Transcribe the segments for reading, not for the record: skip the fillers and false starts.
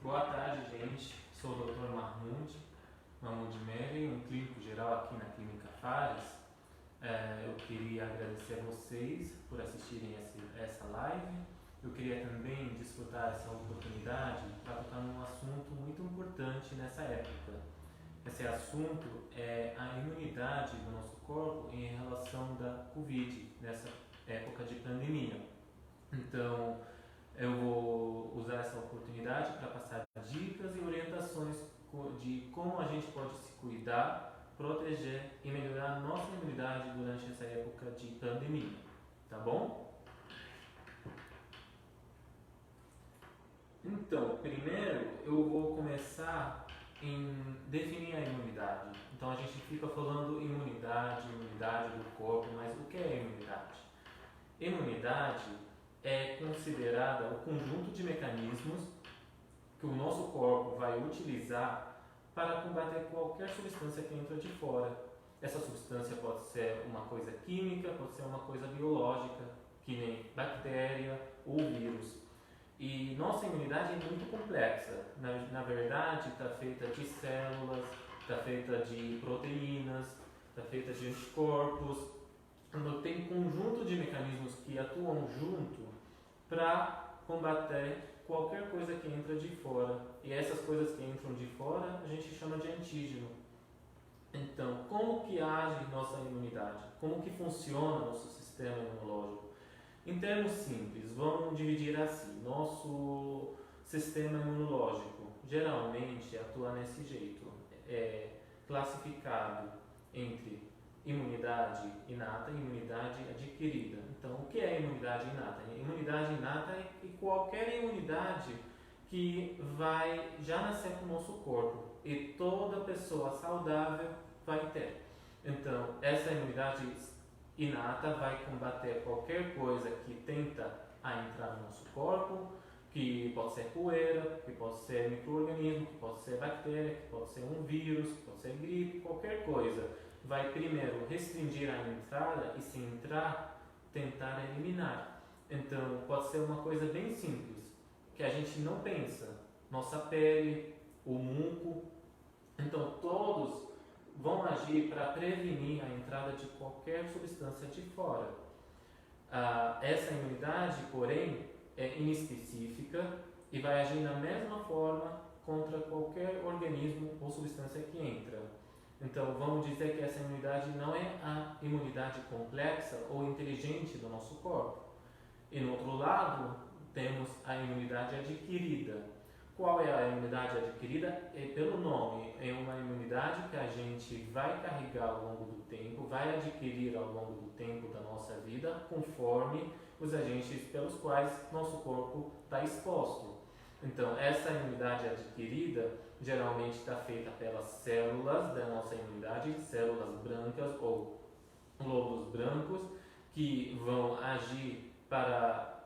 Boa tarde, gente. Sou o Dr. Mahmoud Meri, um clínico geral aqui na Clínica Fares. Eu queria agradecer a vocês por assistirem essa live. Eu queria também desfrutar essa oportunidade para tocar num assunto muito importante nessa época. Esse assunto é a imunidade do nosso corpo em relação da Covid, nessa época de pandemia. Então, eu vou usar essa oportunidade para passar dicas e orientações de como a gente pode se cuidar, proteger e melhorar a nossa imunidade durante essa época de pandemia, tá bom? Então, primeiro eu vou começar em definir a imunidade. Então a gente fica falando imunidade do corpo, mas o que é imunidade? Imunidade é considerada o conjunto de mecanismos que o nosso corpo vai utilizar para combater qualquer substância que entra de fora. Essa substância pode ser uma coisa química, pode ser uma coisa biológica, que nem bactéria ou vírus. E nossa imunidade é muito complexa. Na verdade, está feita de células, está feita de proteínas, está feita de anticorpos. Então, tem um conjunto de mecanismos que atuam junto para combater qualquer coisa que entra de fora. E essas coisas que entram de fora a gente chama de antígeno. Então, como que age nossa imunidade? Como que funciona nosso sistema imunológico? Em termos simples, vamos dividir assim. Nosso sistema imunológico geralmente atua nesse jeito. É classificado entre imunidade inata e imunidade adquirida. Então, o que é imunidade inata? Imunidade inata é qualquer imunidade que vai já nascer com o nosso corpo e toda pessoa saudável vai ter. Então, essa imunidade inata vai combater qualquer coisa que tenta entrar no nosso corpo, que pode ser poeira, que pode ser micro-organismo, que pode ser bactéria, que pode ser um vírus, que pode ser gripe, qualquer coisa. Vai primeiro restringir a entrada e, se entrar, tentar eliminar. Então, pode ser uma coisa bem simples, que a gente não pensa. Nossa pele, o muco. Então, todos vão agir para prevenir a entrada de qualquer substância de fora. Essa imunidade, porém, é inespecífica e vai agir da mesma forma contra qualquer organismo ou substância que entra. Então, vamos dizer que essa imunidade não é a imunidade complexa ou inteligente do nosso corpo. E no outro lado, temos a imunidade adquirida. Qual é a imunidade adquirida? É pelo nome, é uma imunidade que a gente vai carregar ao longo do tempo, vai adquirir ao longo do tempo da nossa vida, conforme os agentes pelos quais nosso corpo está exposto. Então, essa imunidade adquirida geralmente está feita pelas células da nossa imunidade, células brancas ou glóbulos brancos, que vão agir para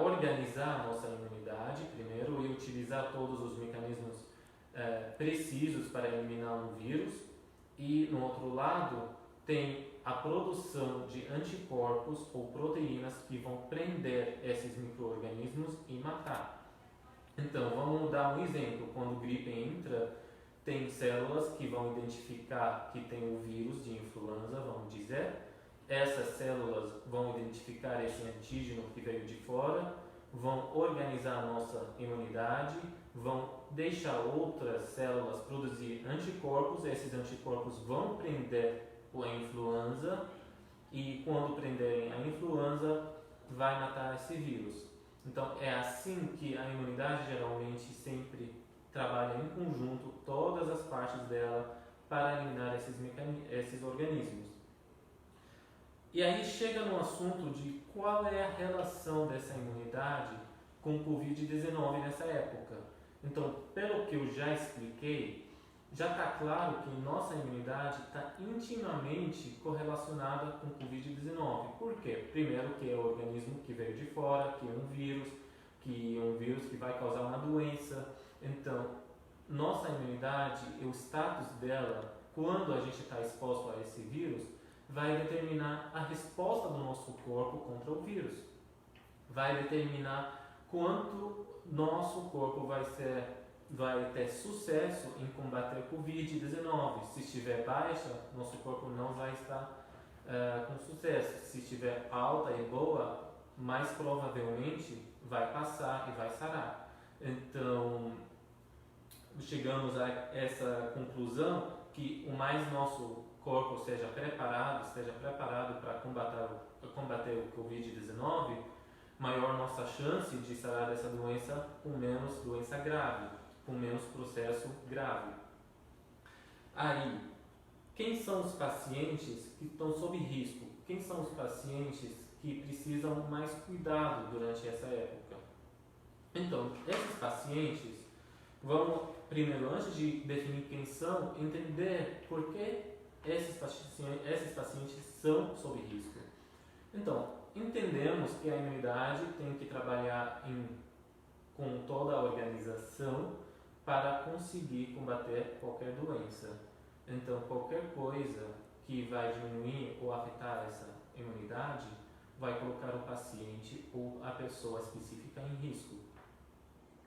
organizar a nossa imunidade primeiro e utilizar todos os mecanismos precisos para eliminar um vírus. E no outro lado tem a produção de anticorpos ou proteínas que vão prender esses micro-organismos e matar. Então, vamos dar um exemplo. Quando o gripe entra, tem células que vão identificar que tem o vírus de influenza, vamos dizer. Essas células vão identificar esse antígeno que veio de fora, vão organizar a nossa imunidade, vão deixar outras células produzir anticorpos. Esses anticorpos vão prender a influenza e, quando prenderem a influenza, vai matar esse vírus. Então, é assim que a imunidade geralmente sempre trabalha em conjunto, todas as partes dela, para eliminar esses organismos. E aí chega no assunto de qual é a relação dessa imunidade com o Covid-19 nessa época. Então, pelo que eu já expliquei, já está claro que nossa imunidade está intimamente correlacionada com o Covid-19. Por quê? Primeiro, que é o organismo que veio de fora, que é um vírus que vai causar uma doença. Então, nossa imunidade, o status dela, quando a gente está exposto a esse vírus, vai determinar a resposta do nosso corpo contra o vírus. Vai determinar quanto nosso corpo vai ter sucesso em combater a Covid-19. Se estiver baixa, nosso corpo não vai estar com sucesso. Se estiver alta e boa, mais provavelmente vai passar e vai sarar. Então, chegamos a essa conclusão que o mais nosso corpo esteja preparado para combater o Covid-19, maior nossa chance de sarar dessa doença com menos doença grave, com menos processo grave. Aí, quem são os pacientes que estão sob risco? Quem são os pacientes que precisam mais cuidado durante essa época? Então, esses pacientes, vamos primeiro, antes de definir quem são, entender por que esses pacientes são sob risco. Então, entendemos que a imunidade tem que trabalhar com toda a organização para conseguir combater qualquer doença. Então, qualquer coisa que vai diminuir ou afetar essa imunidade vai colocar o paciente ou a pessoa específica em risco.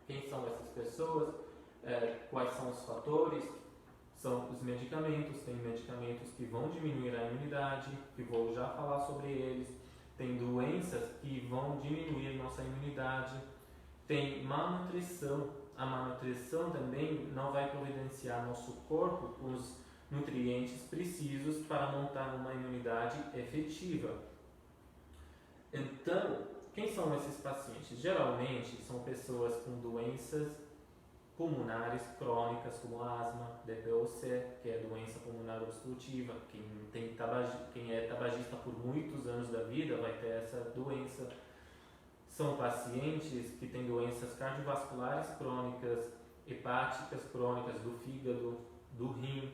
Quem são essas pessoas? Quais são os fatores? São os medicamentos. Tem medicamentos que vão diminuir a imunidade, que vou já falar sobre eles. Tem doenças que vão diminuir nossa imunidade. Tem má nutrição. A má nutrição também não vai providenciar nosso corpo com os nutrientes precisos para montar uma imunidade efetiva. Então, quem são esses pacientes? Geralmente são pessoas com doenças pulmonares crônicas, como asma, DPOC, que é doença pulmonar obstrutiva. Quem é tabagista por muitos anos da vida vai ter essa doença. São pacientes que têm doenças cardiovasculares crônicas, hepáticas crônicas do fígado, do rim,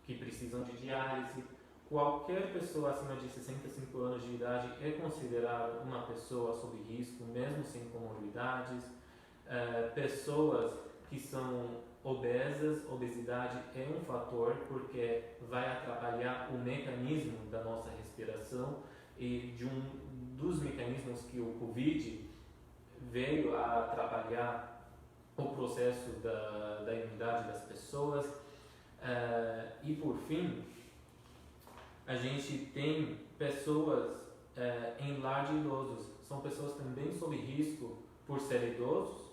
que precisam de diálise. Qualquer pessoa acima de 65 anos de idade é considerada uma pessoa sob risco, mesmo sem comorbidades. Pessoas que são obesas, obesidade é um fator porque vai atrapalhar o mecanismo da nossa respiração, e dos mecanismos que o Covid veio a atrapalhar o processo da imunidade das pessoas. E por fim, a gente tem pessoas em lar de idosos. São pessoas também sob risco por serem idosos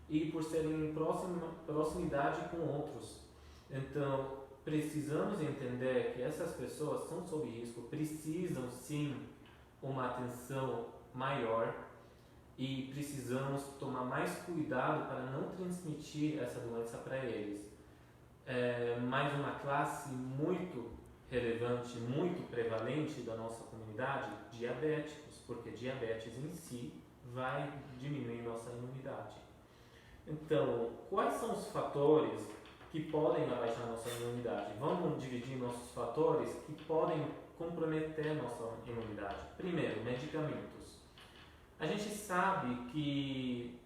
e por serem em proximidade com outros. Então, precisamos entender que essas pessoas são sob risco, precisam sim uma atenção maior e precisamos tomar mais cuidado para não transmitir essa doença para eles. Mais uma classe muito relevante, muito prevalente da nossa comunidade, diabéticos, porque diabetes em si vai diminuir nossa imunidade. Então, quais são os fatores que podem abaixar nossa imunidade? Vamos dividir nossos fatores que podem comprometer nossa imunidade. Primeiro, medicamentos. A gente sabe que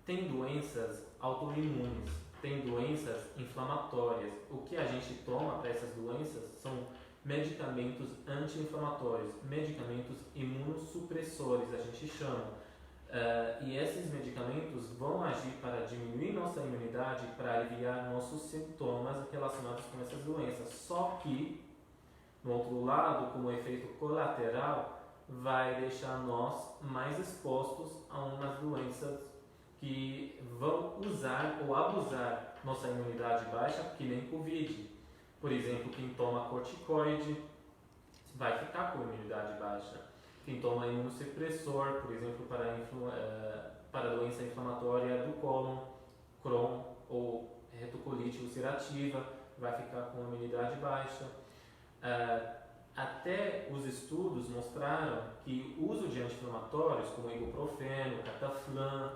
tem doenças autoimunes, tem doenças inflamatórias. O que a gente toma para essas doenças são medicamentos anti-inflamatórios, medicamentos imunossupressores, a gente chama. E esses medicamentos vão agir para diminuir nossa imunidade, para aliviar nossos sintomas relacionados com essas doenças. Só que, no outro lado, como efeito colateral, vai deixar nós mais expostos a umas doenças que vão usar ou abusar nossa imunidade baixa, que nem Covid. Por exemplo, quem toma corticoide vai ficar com imunidade baixa. Quem toma imunossupressor, por exemplo, para doença inflamatória do cólon, Crohn ou retocolite ulcerativa, vai ficar com imunidade baixa. Até os estudos mostraram que o uso de anti-inflamatórios, como ibuprofeno, cataflam,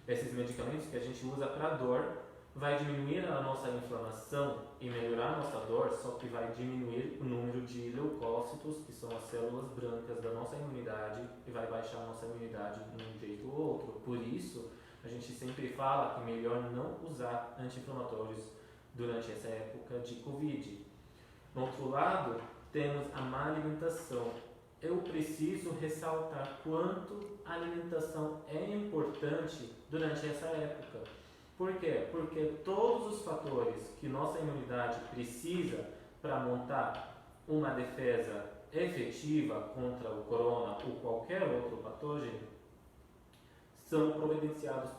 esses medicamentos que a gente usa para dor, vai diminuir a nossa inflamação e melhorar a nossa dor, só que vai diminuir o número de leucócitos, que são as células brancas da nossa imunidade, e vai baixar a nossa imunidade de um jeito ou outro. Por isso, a gente sempre fala que é melhor não usar anti-inflamatórios durante essa época de Covid. No outro lado, temos a má alimentação. eu preciso ressaltar quanto a alimentação é importante durante essa época. Por quê? Porque todos os fatores que nossa imunidade precisa para montar uma defesa efetiva contra o corona ou qualquer outro patógeno são providenciados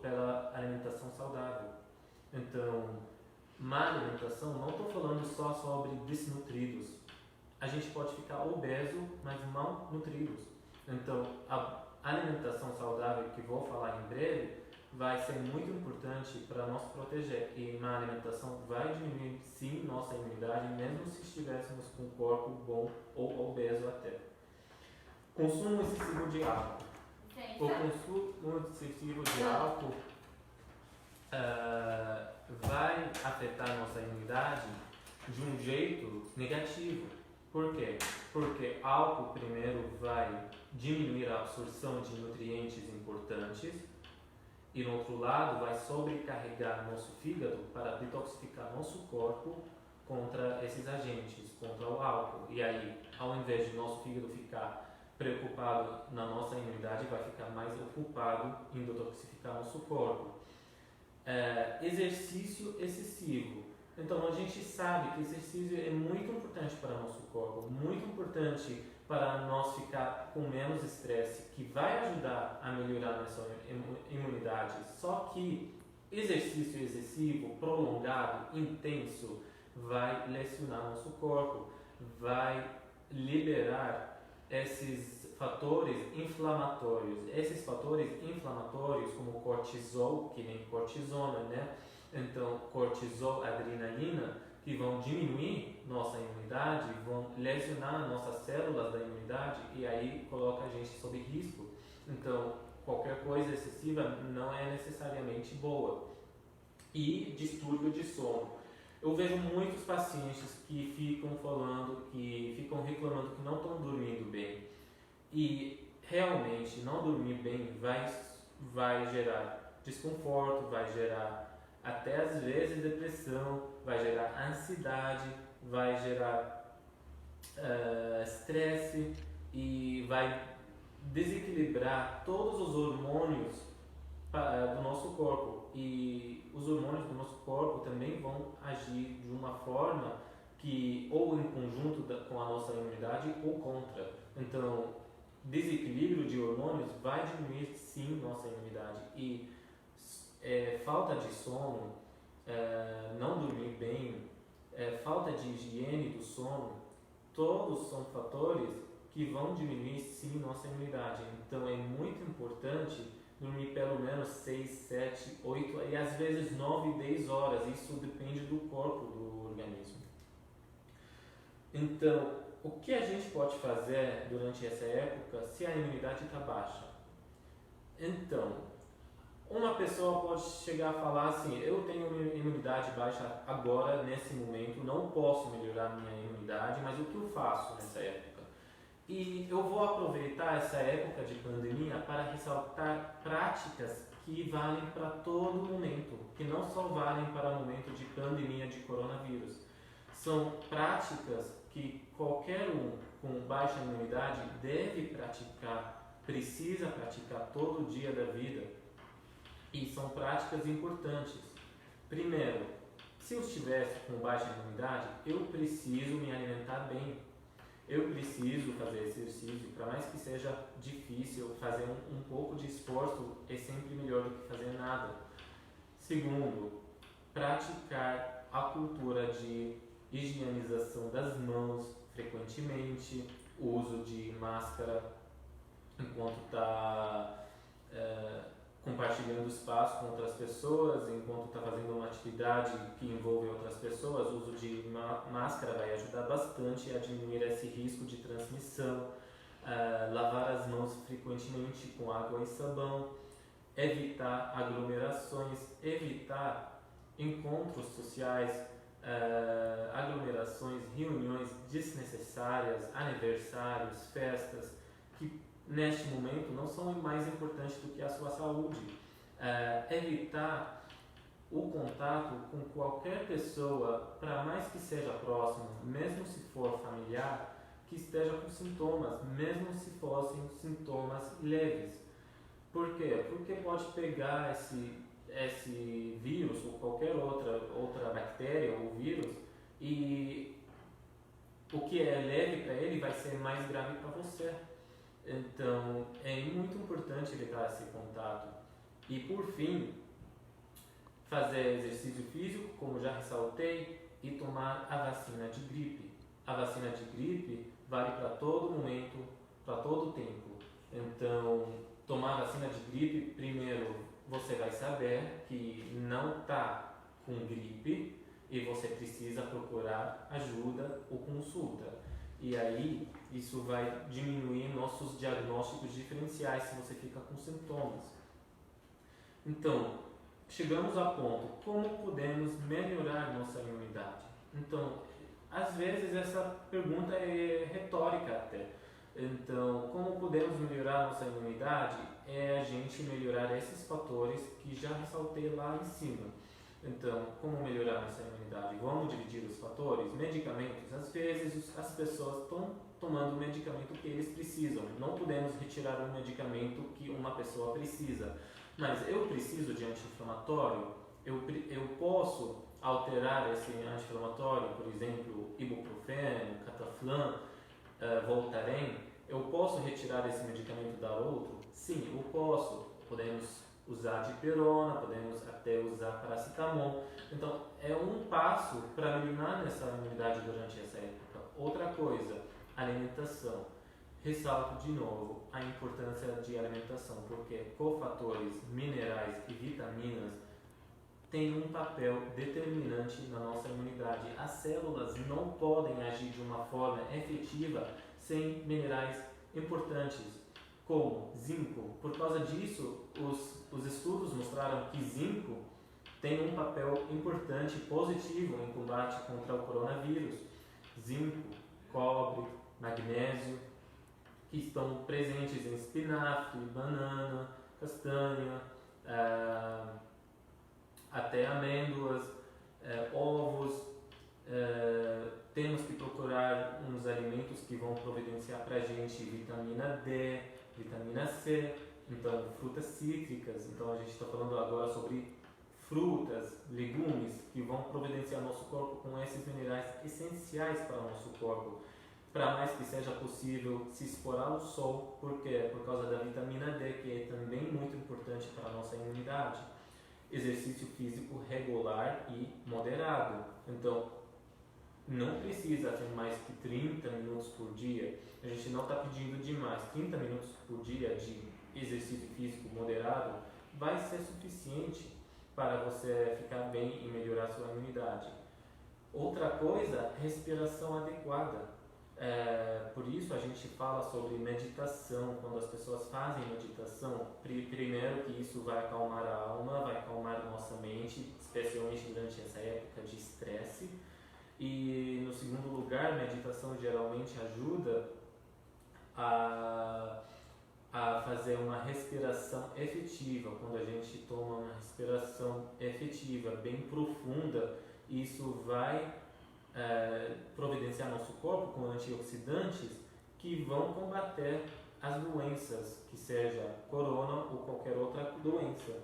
pela alimentação saudável. Então, má alimentação, não estou falando só sobre desnutridos. A gente pode ficar obeso, mas mal nutridos. Então, a alimentação saudável, que vou falar em breve, vai ser muito importante para nos proteger. E má alimentação vai diminuir, sim, nossa imunidade, mesmo se estivéssemos com um corpo bom ou obeso até. Consumo excessivo de álcool. O consumo excessivo de álcool vai afetar nossa imunidade de um jeito negativo. Por quê? Porque álcool primeiro vai diminuir a absorção de nutrientes importantes e no outro lado vai sobrecarregar nosso fígado para detoxificar nosso corpo contra esses agentes, contra o álcool. E aí, ao invés de nosso fígado ficar preocupado na nossa imunidade, vai ficar mais ocupado em detoxificar nosso corpo. Exercício excessivo. Então a gente sabe que exercício é muito importante para o nosso corpo, muito importante para nós ficar com menos estresse, que vai ajudar a melhorar nossa imunidade. Só que exercício excessivo, prolongado, intenso, vai lesionar nosso corpo, vai liberar esses fatores inflamatórios. Esses fatores inflamatórios, como cortisol, que nem cortisona, né? Então, cortisol, adrenalina, que vão diminuir nossa imunidade, vão lesionar nossas células da imunidade e aí coloca a gente sob risco. Então, qualquer coisa excessiva não é necessariamente boa. E distúrbio de sono. Eu vejo muitos pacientes que ficam reclamando que não estão dormindo bem. E realmente não dormir bem vai gerar desconforto, vai gerar até às vezes depressão, vai gerar ansiedade, vai gerar estresse e vai desequilibrar todos os hormônios do nosso corpo. E os hormônios do nosso corpo também vão agir de uma forma que ou em conjunto com a nossa imunidade ou contra. Então, desequilíbrio de hormônios vai diminuir sim nossa imunidade. E falta de sono, não dormir bem, falta de higiene do sono, todos são fatores que vão diminuir sim nossa imunidade. Então é muito importante dormir pelo menos 6, 7, 8 e às vezes 9, 10 horas. Isso depende do corpo do organismo. Então, o que a gente pode fazer durante essa época se a imunidade está baixa? Então, uma pessoa pode chegar a falar assim: eu tenho imunidade baixa agora, nesse momento, não posso melhorar minha imunidade, mas o que eu faço nessa época? E eu vou aproveitar essa época de pandemia para ressaltar práticas que valem para todo momento, que não só valem para o momento de pandemia de coronavírus. São práticas que qualquer um com baixa imunidade deve praticar, precisa praticar todo dia da vida. E são práticas importantes. Primeiro, se eu estivesse com baixa imunidade, eu preciso me alimentar bem. Eu preciso fazer exercício, para mais que seja difícil, fazer um pouco de esforço é sempre melhor do que fazer nada. Segundo, praticar a cultura de higienização das mãos frequentemente, o uso de máscara enquanto está compartilhando espaço com outras pessoas, enquanto está fazendo uma atividade que envolve outras pessoas. O uso de máscara vai ajudar bastante a diminuir esse risco de transmissão. Lavar as mãos frequentemente com água e sabão, evitar aglomerações, evitar encontros sociais, aglomerações, reuniões desnecessárias, aniversários, festas, que neste momento não são mais importantes do que a sua saúde. Evitar o contato com qualquer pessoa, para mais que seja próximo, mesmo se for familiar, que esteja com sintomas, mesmo se fossem sintomas leves. Por quê? Porque pode pegar esse vírus ou qualquer outra bactéria ou vírus e o que é leve para ele vai ser mais grave para você. Então, é muito importante evitar esse contato. E, por fim, fazer exercício físico, como já ressaltei, e tomar a vacina de gripe. A vacina de gripe vale para todo momento, para todo tempo. Então, tomar a vacina de gripe, primeiro você vai saber que não está com gripe e você precisa procurar ajuda ou consulta. E aí, isso vai diminuir nossos diagnósticos diferenciais se você fica com sintomas. Então, chegamos a ponto, como podemos melhorar nossa imunidade? Então, às vezes essa pergunta é retórica até. Então, como podemos melhorar nossa imunidade? É a gente melhorar esses fatores que já ressaltei lá em cima. Então, como melhorar nossa imunidade? Vamos dividir os fatores? Medicamentos. Às vezes as pessoas estão tomando o medicamento que eles precisam. Não podemos retirar um medicamento que uma pessoa precisa. Mas eu preciso de anti-inflamatório? Eu posso alterar esse anti-inflamatório, por exemplo, ibuprofeno, cataflam, Voltaren? Eu posso retirar esse medicamento e dar outro? Sim, eu posso. Podemos usar dipirona, podemos até usar paracetamol. Então, é um passo para melhorar essa imunidade durante essa época. Outra coisa, alimentação. Ressalto de novo a importância de alimentação, porque cofatores, minerais e vitaminas têm um papel determinante na nossa imunidade. As células não podem agir de uma forma efetiva sem minerais importantes, como zinco. Por causa disso, os estudos mostraram que zinco tem um papel importante e positivo em combate contra o coronavírus. Zinco, cobre, magnésio, que estão presentes em espinafre, banana, castanha, até amêndoas, ovos. Temos que procurar uns alimentos que vão providenciar para a gente vitamina D, vitamina C, então frutas cítricas. Então a gente está falando agora sobre frutas, legumes que vão providenciar nosso corpo com esses minerais essenciais para o nosso corpo. Para mais que seja possível se expor ao sol, porque por causa da vitamina D, que é também muito importante para a nossa imunidade. Exercício físico regular e moderado. Então, não precisa ter mais que 30 minutos por dia. A gente não está pedindo demais. 30 minutos por dia de exercício físico moderado vai ser suficiente para você ficar bem e melhorar sua imunidade. Outra coisa, respiração adequada. Por isso a gente fala sobre meditação. Quando as pessoas fazem meditação, primeiro que isso vai acalmar a alma, vai acalmar nossa mente, especialmente durante essa época de estresse. E no segundo lugar, meditação geralmente ajuda a fazer uma respiração efetiva. Quando a gente toma uma respiração efetiva, bem profunda, isso vai providenciar nosso corpo com antioxidantes que vão combater as doenças, que seja corona ou qualquer outra doença.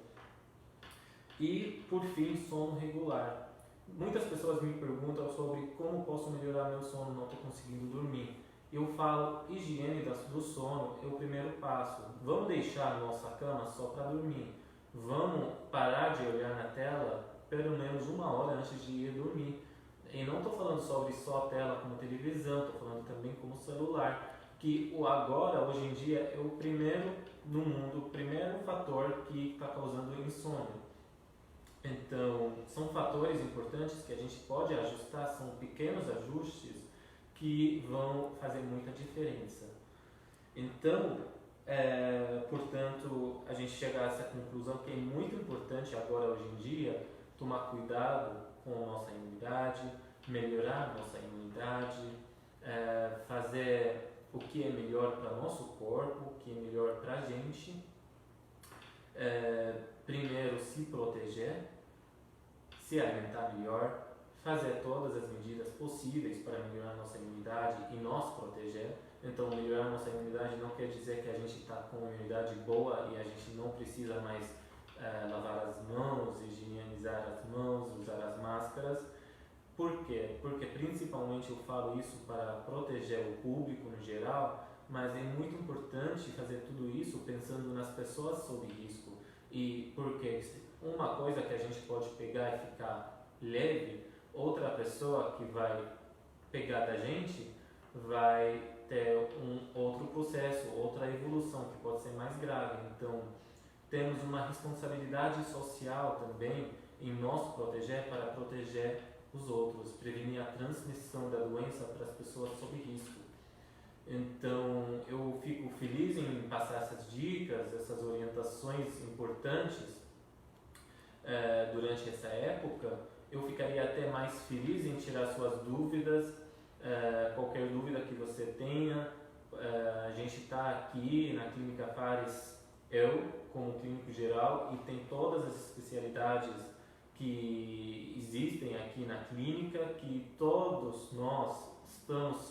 E, por fim, sono regular. Muitas pessoas me perguntam sobre como posso melhorar meu sono, não estou conseguindo dormir. Eu falo, higiene do sono é o primeiro passo. Vamos deixar a nossa cama só para dormir. Vamos parar de olhar na tela pelo menos 1 hora antes de ir dormir. E não estou falando sobre só tela como televisão, estou falando também como celular, que hoje em dia, é o primeiro no mundo, o primeiro fator que está causando insônia. Então, são fatores importantes que a gente pode ajustar, são pequenos ajustes que vão fazer muita diferença. Então, portanto, a gente chega a essa conclusão que é muito importante agora, hoje em dia, tomar cuidado com a nossa imunidade, melhorar a nossa imunidade, fazer o que é melhor para o nosso corpo, o que é melhor para a gente. Primeiro, se proteger, se alimentar melhor, fazer todas as medidas possíveis para melhorar nossa imunidade e nos proteger. Então, melhorar nossa imunidade não quer dizer que a gente está com uma imunidade boa e a gente não precisa mais lavar as mãos, higienizar as mãos, usar as máscaras. Por quê? Porque principalmente eu falo isso para proteger o público no geral, mas é muito importante fazer tudo isso pensando nas pessoas sob risco. E porque uma coisa que a gente pode pegar e ficar leve, outra pessoa que vai pegar da gente vai ter um outro processo, outra evolução que pode ser mais grave. Então, temos uma responsabilidade social também em nos proteger para proteger os outros, prevenir a transmissão da doença para as pessoas sob risco. Então, eu fico feliz em passar essas dicas, essas orientações importantes durante essa época. Eu ficaria até mais feliz em tirar suas dúvidas, qualquer dúvida que você tenha. A gente está aqui na Clínica Fares, eu como clínico geral, e tem todas as especialidades que existem aqui na clínica, que todos nós estamos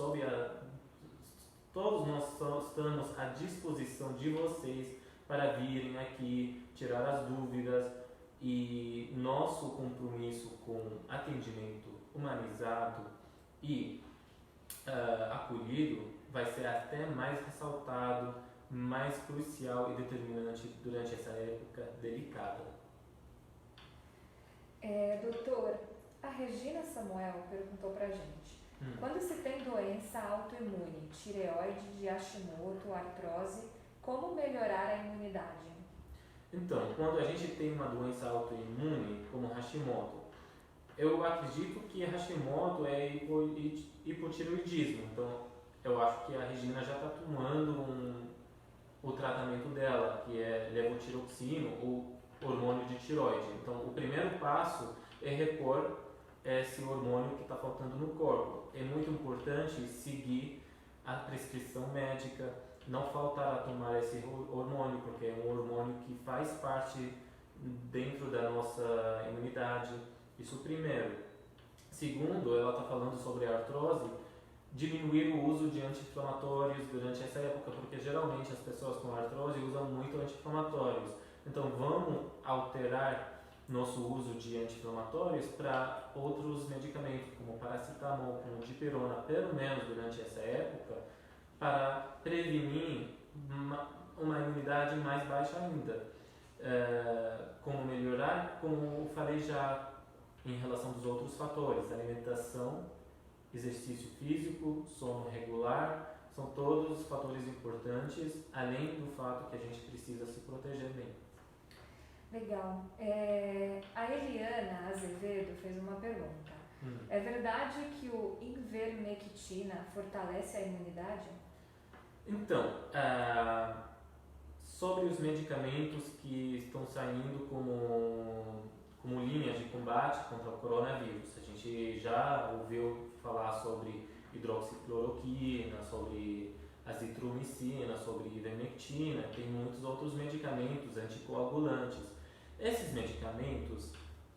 à disposição de vocês para virem aqui, tirar as dúvidas, e nosso compromisso com atendimento humanizado e acolhido vai ser até mais ressaltado, mais crucial e determinante durante essa época delicada. Doutor, a Regina Samuel perguntou pra gente: quando se tem doença autoimune, tireoide de Hashimoto, artrose, como melhorar a imunidade? Então, quando a gente tem uma doença autoimune, como Hashimoto, eu acredito que Hashimoto é hipotireoidismo. Então, eu acho que a Regina já está tomando o tratamento dela, que é levotiroxina ou hormônio de tireoide. Então, o primeiro passo é repor esse hormônio que está faltando no corpo. É muito importante seguir a prescrição médica, não faltar a tomar esse hormônio, porque é um hormônio que faz parte dentro da nossa imunidade. Isso primeiro. Segundo, ela está falando sobre a artrose, diminuir o uso de anti-inflamatórios durante essa época, porque geralmente as pessoas com artrose usam muito anti-inflamatórios. Então vamos alterar nosso uso de anti-inflamatórios para outros medicamentos, como paracetamol, como dipirona, pelo menos durante essa época, para prevenir uma imunidade mais baixa ainda. Como melhorar? Como eu falei já em relação dos outros fatores, alimentação, exercício físico, sono regular, são todos fatores importantes, além do fato que a gente precisa se proteger bem. Legal. A Eliana Azevedo fez uma pergunta. É verdade que o ivermectina fortalece a imunidade? Então, sobre os medicamentos que estão saindo como linhas de combate contra o coronavírus, a gente já ouviu falar sobre hidroxicloroquina, sobre azitromicina, sobre ivermectina, tem muitos outros medicamentos anticoagulantes. Esses medicamentos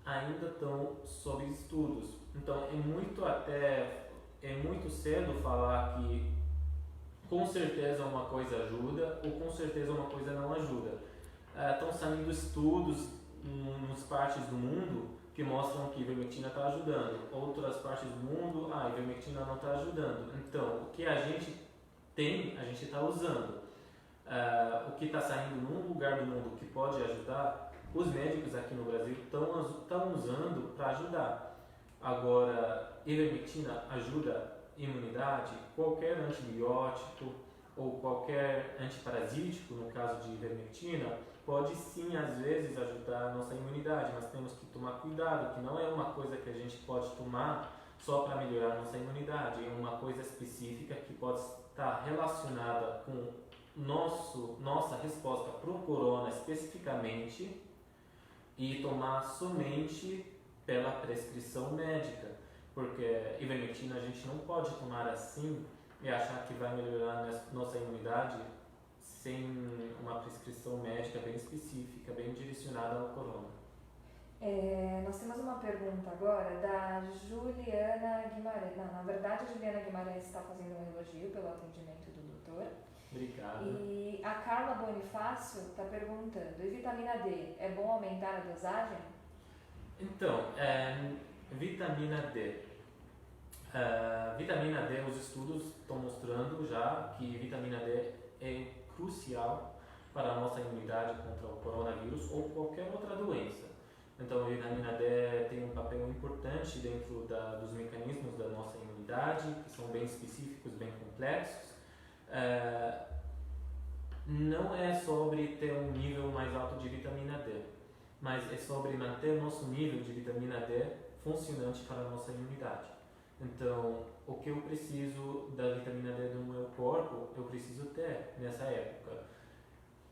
ainda estão sob estudos, então é muito cedo falar que com certeza uma coisa ajuda ou com certeza uma coisa não ajuda. Estão saindo estudos nas partes do mundo que mostram que a ivermectina está ajudando, outras partes do mundo, a ivermectina não está ajudando. Então, o que a gente tem, a gente está usando. O que está saindo num lugar do mundo que pode ajudar, os médicos aqui no Brasil estão usando para ajudar. Agora, ivermectina ajuda a imunidade? Qualquer antibiótico ou qualquer antiparasítico, no caso de ivermectina, pode sim, às vezes, ajudar a nossa imunidade, mas temos que tomar cuidado, que não é uma coisa que a gente pode tomar só para melhorar a nossa imunidade, é uma coisa específica que pode estar relacionada com nossa resposta para o corona especificamente, e tomar somente pela prescrição médica, porque ivermectina a gente não pode tomar assim e achar que vai melhorar nossa imunidade sem uma prescrição médica bem específica, bem direcionada ao corona. Nós temos uma pergunta pergunta agora da Juliana Guimarães. Não, na verdade, a Juliana Guimarães está fazendo um elogio pelo atendimento do doutor. Obrigado. E a Carla Bonifácio está perguntando, e vitamina D, é bom aumentar a dosagem? Então, vitamina D. Vitamina D, os estudos estão mostrando já que vitamina D é crucial para a nossa imunidade contra o coronavírus ou qualquer outra doença. Então, a vitamina D tem um papel importante dentro dos mecanismos da nossa imunidade, que são bem específicos, bem complexos. Não é sobre ter um nível mais alto de vitamina D, mas é sobre manter nosso nível de vitamina D funcionante para a nossa imunidade. Então, o que eu preciso da vitamina D no meu corpo, eu preciso ter nessa época.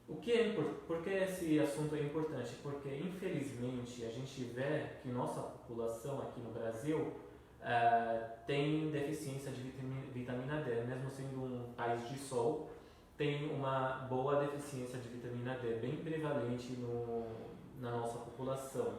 Por que esse assunto é importante? Porque, infelizmente, a gente vê que nossa população aqui no Brasil tem deficiência de vitamina D, mesmo sendo um país de sol, tem uma boa deficiência de vitamina D, bem prevalente na nossa população.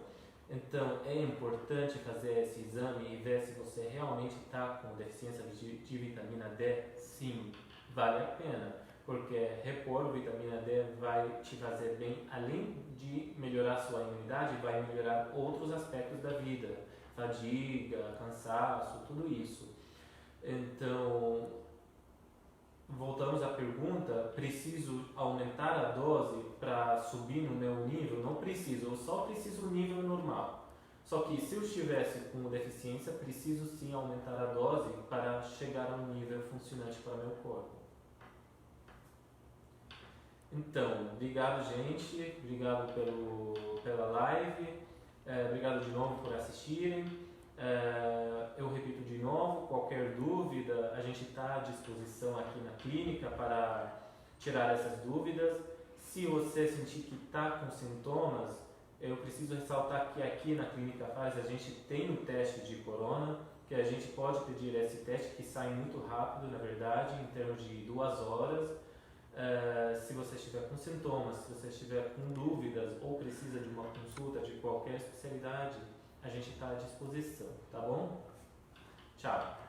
Então, é importante fazer esse exame e ver se você realmente está com deficiência de vitamina D. Sim, vale a pena, porque repor vitamina D vai te fazer bem, além de melhorar sua imunidade, vai melhorar outros aspectos da vida, fadiga, cansaço, tudo isso. Então, voltamos à pergunta, preciso aumentar a dose para subir no meu nível? Não preciso, eu só preciso o nível normal. Só que se eu estivesse com deficiência, preciso sim aumentar a dose para chegar a um nível funcionante para meu corpo. Então, obrigado gente, obrigado pela live, obrigado de novo por assistirem. Eu repito de novo, qualquer dúvida, a gente está à disposição aqui na clínica para tirar essas dúvidas. Se você sentir que está com sintomas, eu preciso ressaltar que aqui na Clínica Fares a gente tem um teste de corona, que a gente pode pedir esse teste, que sai muito rápido, na verdade, em termos de 2 horas. Se você estiver com sintomas, se você estiver com dúvidas ou precisa de uma consulta de qualquer especialidade, a gente está à disposição, tá bom? Tchau!